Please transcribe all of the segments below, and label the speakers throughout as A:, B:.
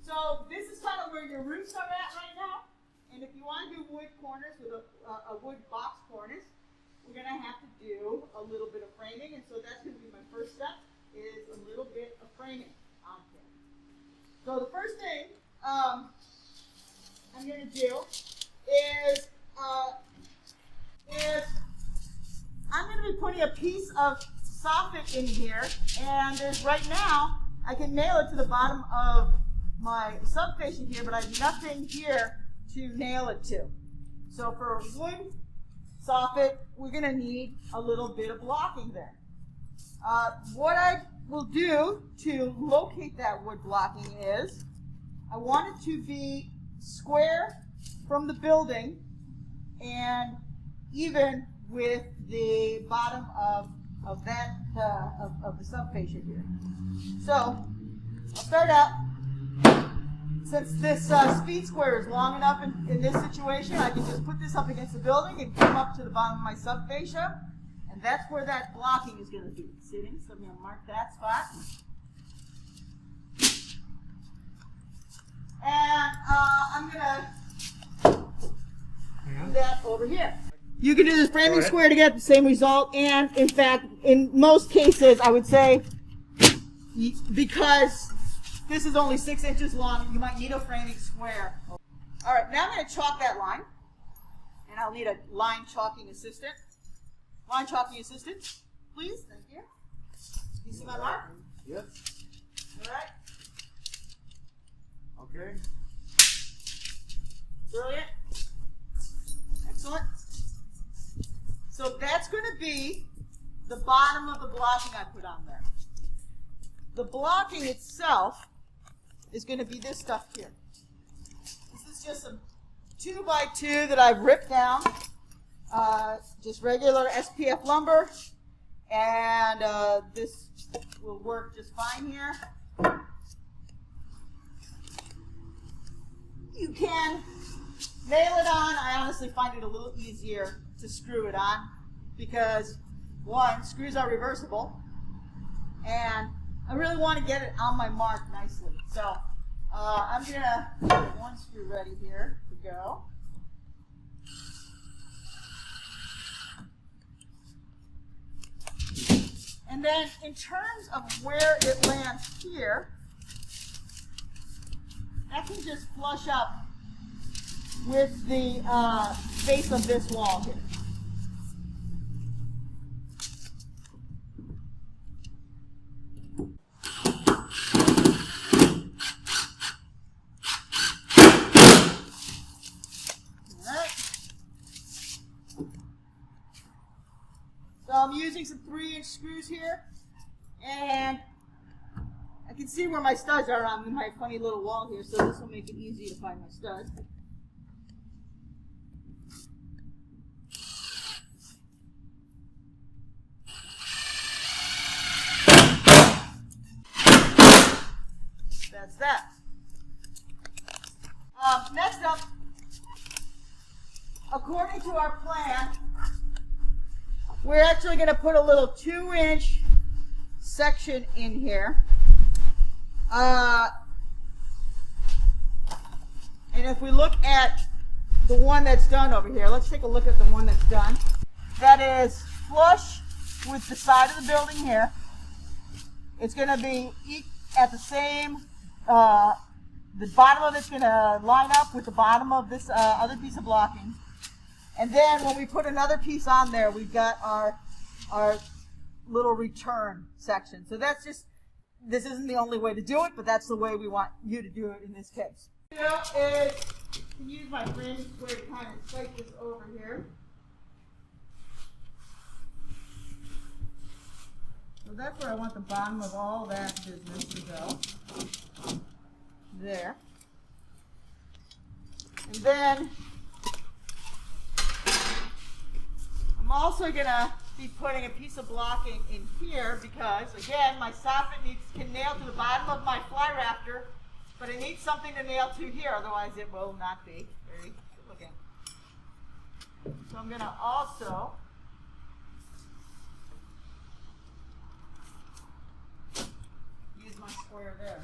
A: So this is kind of where your roofs are at right now. And if you want to do wood cornice with a wood box cornice, we're going to have to do a little bit of framing. And so that's going to be my first step, is a little bit of framing on here. So the first thing I'm going to do is I'm going to be putting a piece of soffit in here, and right now I can nail it to the bottom of my subfascia here, but I have nothing here to nail it to. So for wood soffit, we're going to need a little bit of blocking there. What I will do to locate that wood blocking is I want it to be square from the building and even with the bottom of the subfascia here. So I'll start out. Since this speed square is long enough in this situation, I can just put this up against the building and come up to the bottom of my subfascia, and that's where that blocking is going to be sitting. So I'm going to mark that spot. And I'm going to do that over here. You can do this framing square to get the same result, and in fact, in most cases, I would say, because this is only 6 inches long, you might need a framing square. All right, now I'm going to chalk that line, and I'll need a line chalking assistant. Line chalking assistant, please. Thank you. You see my mark?
B: Yes.
A: All right.
B: Okay.
A: Brilliant. Excellent. So that's going to be the bottom of the blocking I put on there. The blocking itself is going to be this stuff here. This is just some 2x2 that I've ripped down, just regular SPF lumber, and this will work just fine here. You can nail it on. I honestly find it a little easier to screw it on because, one, screws are reversible, and I really want to get it on my mark nicely. So I'm going to get one screw ready here to go. And then in terms of where it lands here, that can just flush up with the base of this wall here. So I'm using some 3-inch screws here, and I can see where my studs are on my funny little wall here, so this will make it easy to find my studs. That's that. Next up, according to our plan, we're actually going to put a little 2-inch section in here. And if we look at the one that's done over here, let's take a look at the one that's done. That is flush with the side of the building here. It's going to be at the same, the bottom of it's going to line up with the bottom of this other piece of blocking. And then when we put another piece on there, we've got our little return section. So that's just, this isn't the only way to do it, but that's the way we want you to do it in this case. I can use my framing square to kind of slide this over here. So that's where I want the bottom of all that business to go. There. And then I'm also going to be putting a piece of blocking in here because, again, my soffit can nail to the bottom of my fly rafter, but it needs something to nail to here, otherwise it will not be very good looking. So I'm going to also use my square there.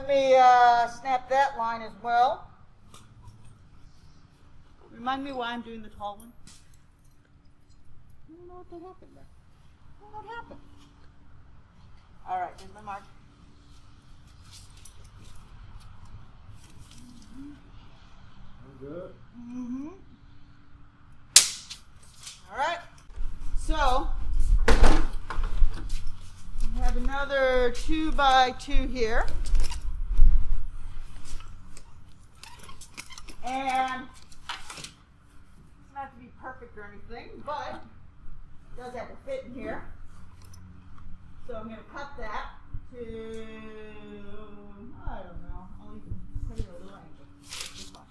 A: let me snap that line as well. Remind me why I'm doing the tall one. I don't know what happened there. I don't know what happened. All right, here's my mark.
B: Good.
A: Mm-hmm. All right. So we have another 2 by 2 here, and it doesn't have to be perfect or anything, but it does have to fit in here. So I'm going to cut that to, I don't know, I'll even put it at a little angle. It's fine.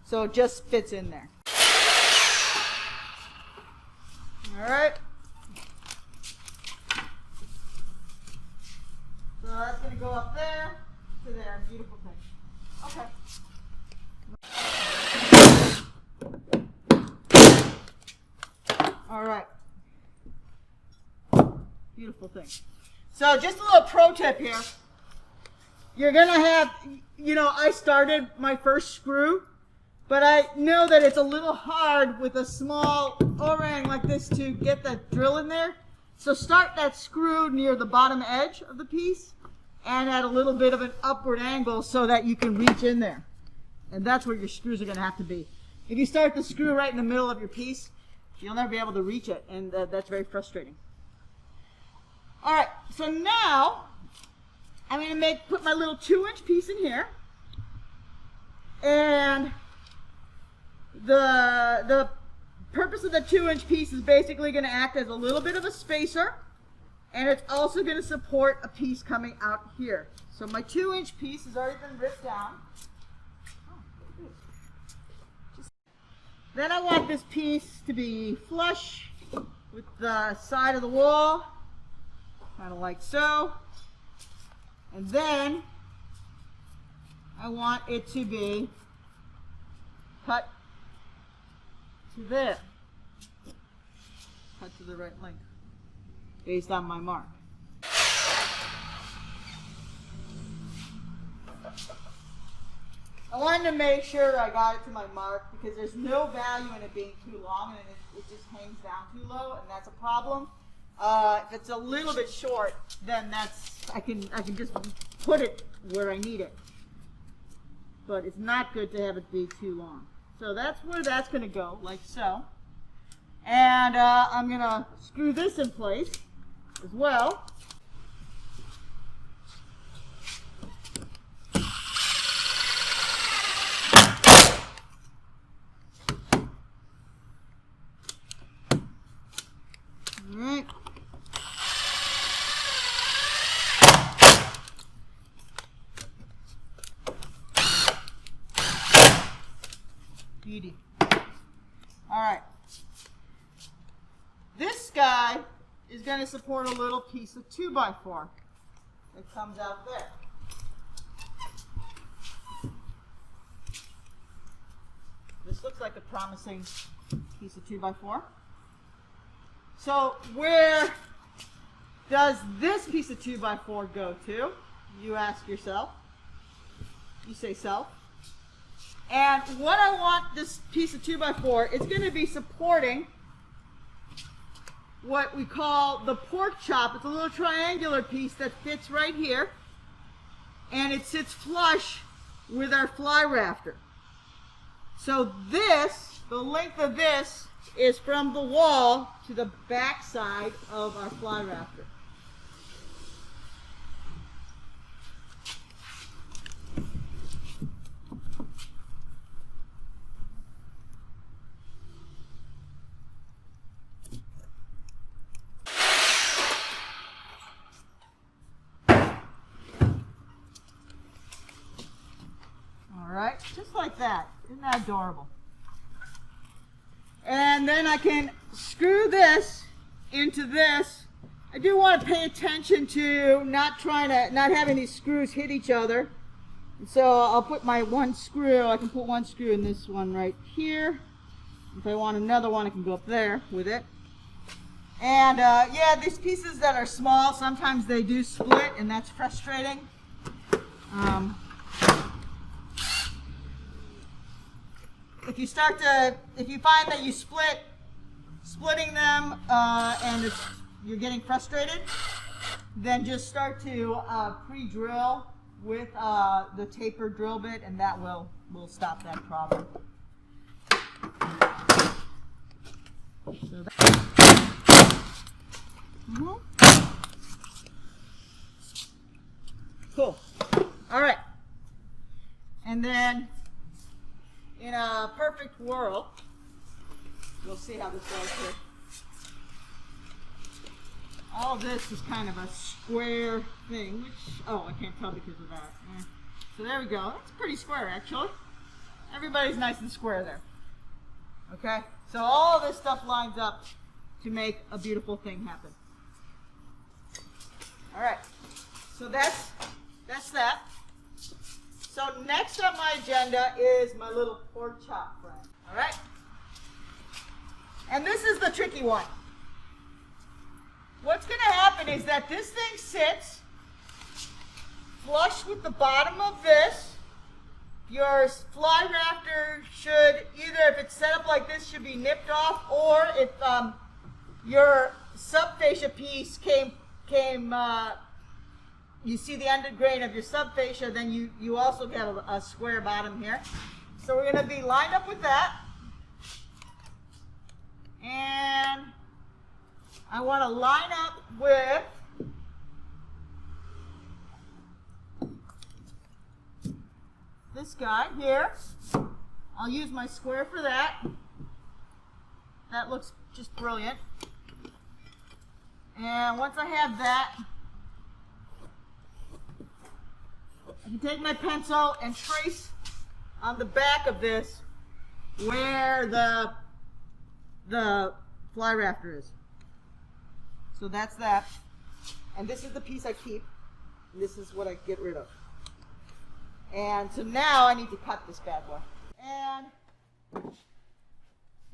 A: So it just fits in there. All right. So that's going to go up there to there. Beautiful thing. Okay. All right. Beautiful thing. So just a little pro tip here. You're going to have, I started my first screw, but I know that it's a little hard with a small O-ring like this to get that drill in there. So start that screw near the bottom edge of the piece and at a little bit of an upward angle so that you can reach in there. And that's where your screws are going to have to be. If you start the screw right in the middle of your piece, you'll never be able to reach it, and that's very frustrating. All right, so now I'm going to put my little 2-inch piece in here, and the purpose of the 2-inch piece is basically going to act as a little bit of a spacer, and it's also going to support a piece coming out here. So my 2-inch piece has already been ripped down. Then I want this piece to be flush with the side of the wall, kind of like so. And then I want it to be cut to there, cut to the right length, based on my mark. I wanted to make sure I got it to my mark because there's no value in it being too long and it just hangs down too low, and that's a problem. If it's a little bit short, then I can just put it where I need it. But it's not good to have it be too long. So that's where that's going to go, like so. And I'm going to screw this in place as well. All right. Beauty. All right. This guy is going to support a little piece of 2x4 that comes out there. This looks like a promising piece of 2x4. So where does this piece of 2x4 go to? You ask yourself. You say self. And what I want this piece of 2x4, it's going to be supporting what we call the pork chop. It's a little triangular piece that fits right here. And it sits flush with our fly rafter. So this, the length of this, is from the wall to the back side of our fly rafter. Alright, just like that. Isn't that adorable? And then I can screw this into this. I do want to pay attention to not having these screws hit each other. And so I'll put my one screw, I can put one screw in this one right here. If I want another one, I can go up there with it. And yeah, these pieces that are small, sometimes they do split, and that's frustrating. If you find that you splitting them and you're getting frustrated, then just start to pre-drill with the tapered drill bit, and that will stop that problem. So cool. All right. And then, in a perfect world, we'll see how this goes here. All this is kind of a square thing, which, oh, I can't tell because of that. So there we go. That's pretty square, actually. Everybody's nice and square there. Okay? So all this stuff lines up to make a beautiful thing happen. All right. So that's that. So next on my agenda is my little pork chop friend. All right? And this is the tricky one. What's going to happen is that this thing sits flush with the bottom of this. Your fly rafter should, either if it's set up like this, should be nipped off, or if your subfascia piece you see the under grain of your subfascia, then you also get a square bottom here. So we're going to be lined up with that. And I want to line up with this guy here. I'll use my square for that. That looks just brilliant. And once I have that, I can take my pencil and trace on the back of this where the fly rafter is. So that's that. And this is the piece I keep. And this is what I get rid of. And so now I need to cut this bad boy. And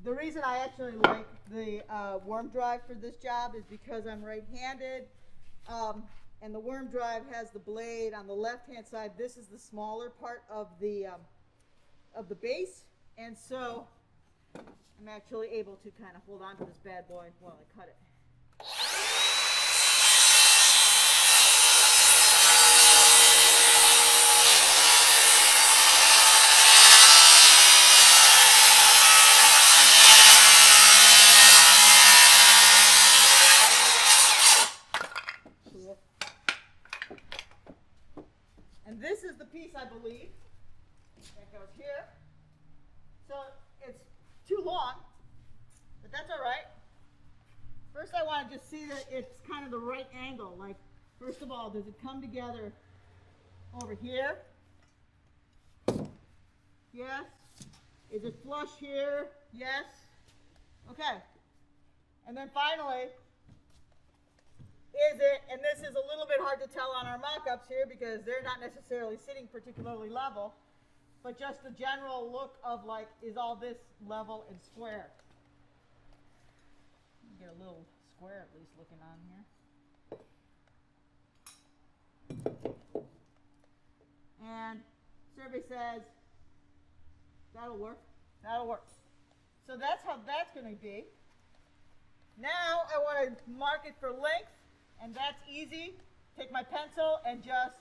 A: the reason I actually like the worm drive for this job is because I'm right-handed. And the worm drive has the blade on the left-hand side. This is the smaller part of the base, and so I'm actually able to kind of hold on to this bad boy while I cut it. And this is the piece, I believe, that goes here. So it's too long, but that's all right. First I want to just see that it's kind of the right angle. Like, first of all, does it come together over here? Yes. Is it flush here? Yes. Okay. And then finally, is it, and this is a little bit hard to tell on our mock-ups here because they're not necessarily sitting particularly level, but just the general look of, like, is all this level and square? Get a little square at least looking on here. And survey says that'll work. That'll work. So that's how that's going to be. Now I want to mark it for length, and that's easy. Take my pencil and just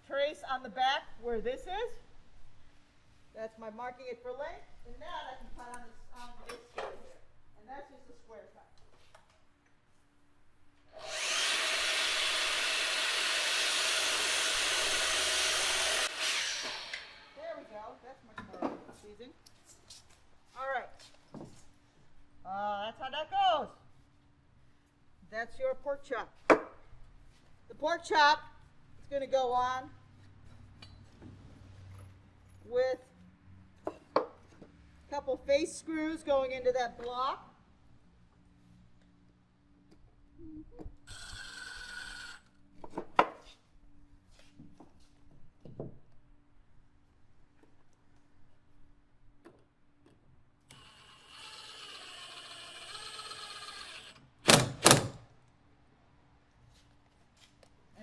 A: trace on the back where this is. That's my marking it for length, and now I can cut on this scale here. And that's just a square cut. There we go. That's much more pleasing. All right. That's how that goes. That's your pork chop. The pork chop is going to go on with a couple face screws going into that block.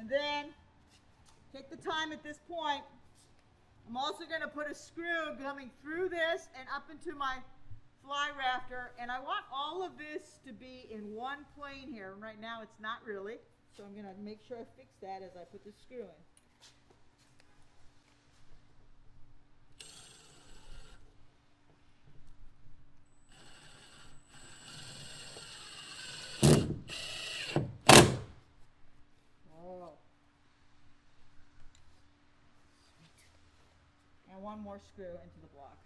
A: And then take the time at this point. I'm also going to put a screw coming through this and up into my fly rafter, and I want all of this to be in one plane here. And right now it's not really, so I'm going to make sure I fix that as I put the screw in. And one more screw into the block.